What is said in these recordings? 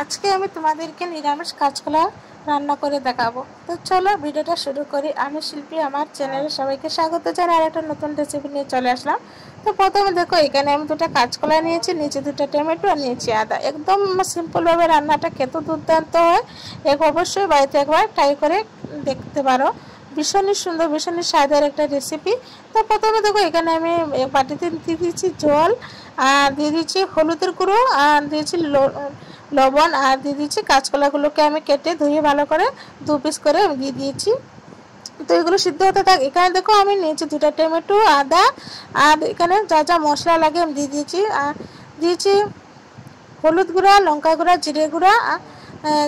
আজকে আমি তোমাদেরকে নিরামিষ কাঁচকলা রান্না করে দেখাবো। তো চলো ভিডিওটা শুরু করি। আমি শিল্পী, আমার চ্যানেলে সবাইকে স্বাগত জানাই। আর একটা নতুন রেসিপি নিয়ে চলে আসলাম। তো প্রথমে দেখো, এখানে আমি দুটো কাঁচকলা নিয়েছি, নিচে দুটো টমেটো আর নিয়েছি আদা। একদম সিম্পলভাবে রান্নাটা খেতে দুর্দান্ত হয়। অবশ্যই বাড়িতে একবার ট্রাই করে দেখতে পারো। ভীষণই সুন্দর, ভীষণই স্বাদের একটা রেসিপি। তো প্রথমে দেখো, এখানে আমি এক বাটিতে দিয়ে দিচ্ছি জল, আর দিয়ে দিচ্ছি হলুদের গুঁড়ো, আর দিয়েছি লবণ, আর দিয়ে দিচ্ছি কাঁচকলাগুলোকে আমি কেটে ধুয়ে ভালো করে 2 পিস করে দিয়ে দিয়েছি। তো এগুলো সিদ্ধ হতে থাক। এখানে দেখো আমি নিয়েছি দুটো টমেটো, আদা, আর এখানে যা যা মশলা লাগে আমি দিয়ে দিয়েছি। আর দিয়েছি হলুদ গুঁড়া, লঙ্কা গুঁড়া, জিরে গুঁড়া,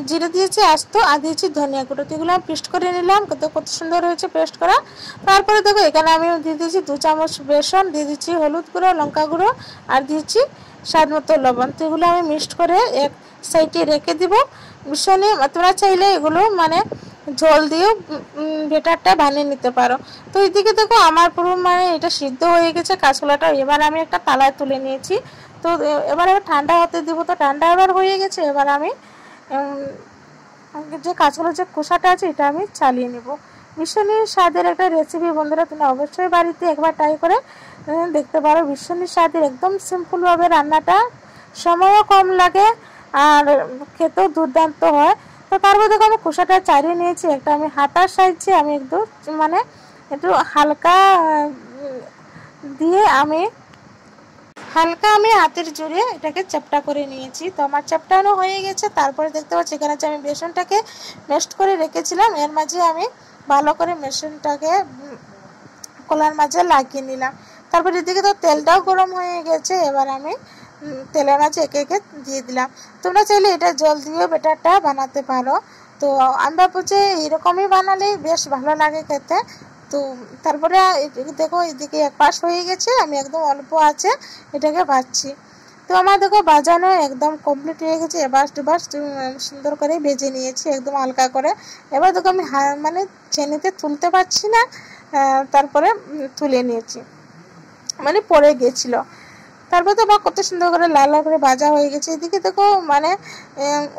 জিরে দিয়েছি আস্ত, আর দিয়েছি ধনিয়া গুঁড়ো। তো এগুলো আমি পেস্ট করে নিলাম। কত সুন্দর হয়েছে পেস্ট করা। তারপরে দেখো, এখানে আমি দিয়ে দিয়েছি 2 চামচ বেসন, দিয়ে দিচ্ছি হলুদ গুঁড়ো, লঙ্কা গুঁড়ো, আর দিয়েছি স্বাদ মতো লবণ। তো এগুলো আমি মিক্সড করে এক সাইডে রেখে দিব। ভীষণই তোমরা চাইলে এগুলো ঝোল দিয়েও বেটারটা বানিয়ে নিতে পারো। তো এইদিকে দেখো, আমার পুরো এটা সিদ্ধ হয়ে গেছে কাঁচকলাটা। এবার আমি একটা থালায় তুলে নিয়েছি। তো এবার ঠান্ডা হতে দিব। তো ঠান্ডা এবার হয়ে গেছে। এবার আমি যে কাঁচকলার যে খোসাটা আছে এটা আমি চালিয়ে নেব। ভীষণই স্বাদের একটা রেসিপি বন্ধুরা, তুমি অবশ্যই বাড়িতে একবার ট্রাই করে দেখতে পারো। ভীষণই স্বাদের, একদম সিম্পলভাবে রান্নাটা, সময়ও কম লাগে আর খেতেও দুর্দান্ত হয়। তো তারপর দেখো, আমি খোসাটা চালিয়ে নিয়েছি। একটা আমি হাতার সাহায্যে আমি একটু হালকা দিয়ে আমি হাতের জুড়ে এটাকে চ্যাপটা করে নিয়েছি। তো আমার চ্যাপটানো হয়ে গেছে। তারপরে দেখতে পাচ্ছি এখানে যে আমি বেসনটাকে মেশড করে রেখেছিলাম, এর মাঝে আমি ভালো করে বেসনটাকে কলার মাঝে লাগিয়ে নিলাম। তারপর এদিকে তো তেলটাও গরম হয়ে গেছে। এবার আমি তেলের মাঝে একে একে দিয়ে দিলাম। তোমরা চাইলে এটা জল দিয়েও বেটারটা বানাতে পারো। তো আমি ভাবছি যে এরকমই বানালেই বেশ ভালো লাগে খেতে। তো তারপরে দেখো, এদিকে এক পাশ হয়ে গেছে, আমি একদম অল্প আছে এটাকে ভাজছি। তো আমার দেখো বাজানো একদম কমপ্লিট হয়ে গেছে। এবার সুন্দর করে ভেজে নিয়েছি একদম হালকা করে। এবার দেখো আমি চেনিতে তুলতে পারছি না, তারপরে তুলে নিয়েছি, পড়ে গেছিল। তারপর তো কত সুন্দর করে লাল লাল করে ভাজা হয়ে গেছে। এদিকে দেখো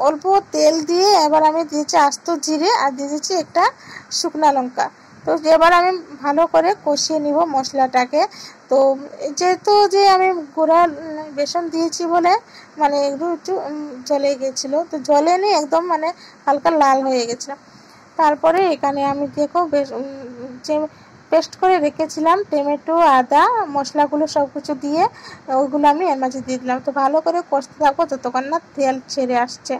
অল্প তেল দিয়ে এবার আমি দিয়েছি আস্ত জিরে, আর দিয়ে দিচ্ছি একটা শুকনা লঙ্কা। তো এবার আমি ভালো করে কষিয়ে নিব মশলাটাকে। তো যেহেতু যে আমি গুঁড়া বেসন দিয়েছি বলে একটু জ্বলে গেছিলো। তো জ্বলে নিয়ে একদম হালকা লাল হয়ে গেছিলো। তারপরে এখানে আমি দেখো যে পেস্ট করে রেখেছিলাম টমেটো, আদা, মশলাগুলো সব কিছু দিয়ে ওইগুলো আমি এর মাঝে দিয়ে দিলাম। তো ভালো করে কষতে থাকবো যতক্ষণ না তেল ছেড়ে আসছে।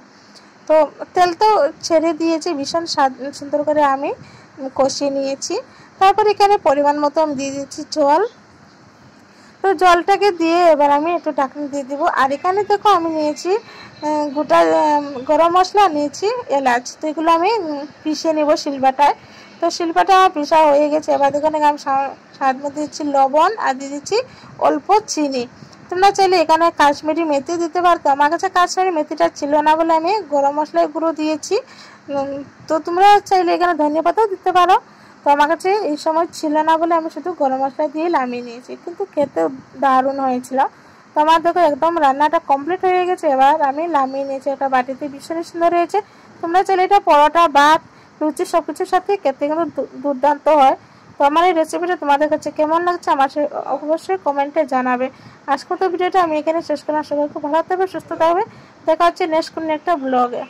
তো তেল তো ছেড়ে দিয়েছে, ভীষণ সুন্দর করে আমি কষিয়ে নিয়েছি। তারপর এখানে পরিমাণ মতো আমি দিয়ে দিচ্ছি জল। তো জলটাকে দিয়ে এবার আমি একটু ঢাকনা দিয়ে দিব। আর এখানে দেখো আমি নিয়েছি গোটা গরম মশলা, নিয়েছি এলাচ। তো এগুলো আমি পিষে নেব শিলবাটায়। তো শিলবাটা আমার পিষা হয়ে গেছে। এবার এখানে আমি স্বাদ মতো দিচ্ছি লবণ, আর দিয়ে দিচ্ছি অল্প চিনি। তোমরা চাইলে এখানে কাশ্মীরি মেথি দিতে পারতো। আমার কাছে কাশ্মীরি মেথিটা ছিল না বলে আমি গরম মশলার গুঁড়ো দিয়েছি। তো তোমরা চাইলে এখানে ধনিয়া পাতাও দিতে পারো। তো আমার কাছে এই সময় ছিল না বলে আমি শুধু গরম মশলা দিয়ে নামিয়ে নিয়েছি, কিন্তু খেতে দারুণ হয়েছিল। তো আমার দেখো একদম রান্নাটা কমপ্লিট হয়ে গেছে। এবার আমি নামিয়ে নিয়েছি একটা বাটিতে। ভীষণই সুন্দর হয়েছে। তোমরা চাইলে এটা পরোটা, ভাত, লুচি সব কিছুর সাথে খেতে কিন্তু দুর্দান্ত হয়। তো আমার এই রেসিপিটা তোমাদের কাছে কেমন লাগছে আমার অবশ্যই কমেন্টে জানাবে। আজকের তো ভিডিওটা আমি এখানে শেষ করলাম। সবাই খুব ভালো থাকবে, সুস্থ থাকবে। দেখা হচ্ছে নেক্সট কোনো একটা ব্লগে।